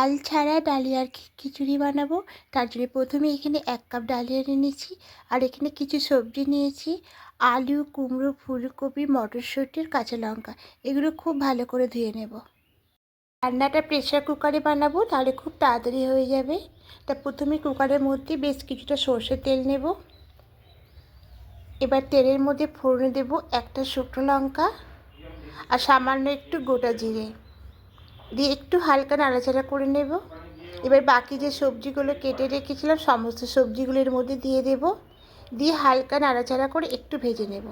ডাল ছাড়া ডালিয়ার খিচুড়ি বানাবো। তার জন্য প্রথমে এখানে 1 কাপ ডালিয়া নিয়ে নিয়েছি, আর এখানে কিছু সবজি নিয়েছি, আলু, কুমড়ো, ফুলকপি, মটরশুঁটি, কাঁচা লঙ্কা। এগুলো খুব ভালো করে ধুয়ে নেব। রান্নাটা প্রেসার কুকারে বানাবো, তাহলে খুব তাড়াতাড়ি হয়ে যাবে। তা প্রথমে কুকারের মধ্যে বেশ কিছুটা সর্ষের তেল নেব। এবার তেলের মধ্যে ফোড়নে দেব একটা শুকনো লঙ্কা আর সামান্য একটু গোটা জিরে দিয়ে একটু হালকা নাড়াচাড়া করে নেব। এবার বাকি যে সবজিগুলো কেটে রেখেছিলাম সমস্ত সবজিগুলো এর মধ্যে দিয়ে দেব, দিয়ে হালকা নাড়াচাড়া করে একটু ভেজে নেব।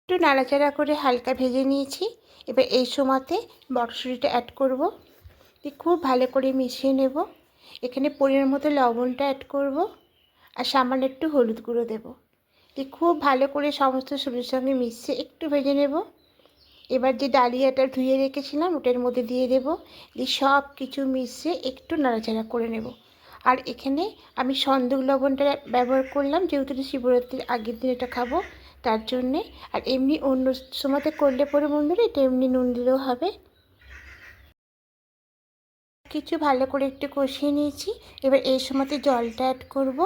একটু নাড়াচাড়া করে হালকা ভেজে নিয়েছি। এবার এই সময়তে মটরশুঁটিটা অ্যাড করব, দিয়ে খুব ভালো করে মিশিয়ে নেব। এখানে পরিমাণ মতো লবণটা অ্যাড করব আর সামান্য একটু হলুদ গুঁড়ো দেব, দিয়ে খুব ভালো করে সমস্ত সবজির সঙ্গে মিশিয়ে একটু ভেজে নেব। এবার যে ডালিয়াটা ধুয়ে রেখেছিলাম ওটার মধ্যে দিয়ে দেব, দিয়ে সব কিছু মিশিয়ে একটু নাড়াচাড়া করে নেব। আর এখানে আমি সন্দক লবণটা ব্যবহার করলাম, যেহেতু শিবরাত্রির আগের দিন এটা খাবো তার জন্যে। আর এমনি অন্য সময়তে করলে পরে বন্ধুরা এটা এমনি নুন দিলেও হবে। কিছু ভালো করে একটু কষিয়ে নিয়েছি। এবার এই সময়তে জলটা অ্যাড করব।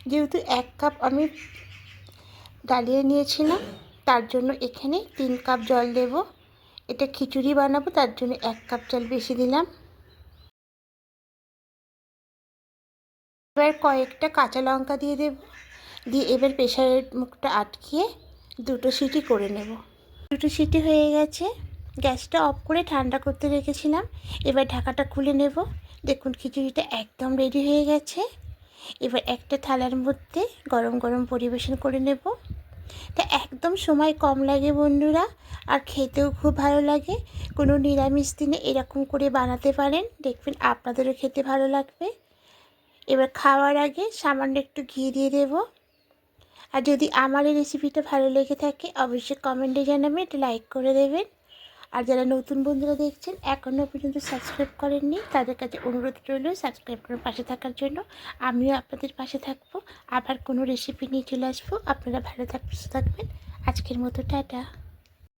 যেহেতু 1 কাপ আমি ডালিয়া নিয়েছিলাম তার জন্য এখানে 3 কাপ জল দেব। এটা খিচুড়ি বানাবো তার জন্য 1 কাপ জল বেশি দিলাম। এবার কয়েকটা কাঁচা লঙ্কা দিয়ে দেব, দিয়ে এবার প্রেসারের মুখটা আটকিয়ে 2টো সিটি করে নেব। 2টো সিটি হয়ে গেছে, গ্যাসটা অফ করে ঠান্ডা করতে রেখেছিলাম। এবার ঢাকাটা খুলে নেব। দেখুন খিচুড়িটা একদম রেডি হয়ে গেছে। এবার একটা থালার মধ্যে গরম গরম পরিবেশন করে নেব। তা একদম সময় কম লাগে বন্ধুরা, আর খেতেও খুব ভালো লাগে। কোনো নিরামিষ দিনে এরকম করে বানাতে পারেন, দেখবেন আপনাদেরও খেতে ভালো লাগবে। এবার খাওয়ার আগে সামান্য একটু ঘি দিয়ে দেব। আর যদি আমার এই রেসিপিটা ভালো লেগে থাকে অবশ্যই কমেন্টে জানাবেন, এটা লাইক করে দেবেন। আর যারা নতুন বন্ধুরা দেখছেন এখনও পর্যন্ত সাবস্ক্রাইব করেননি তাদের কাছে অনুরোধ রইল সাবস্ক্রাইব করে পাশে থাকার জন্য। আমিও আপনাদের পাশে থাকবো, আবার কোনো রেসিপি নিয়ে চলে আসবো। আপনারা ভালো থাকবেন। আজকের মতো টাটা।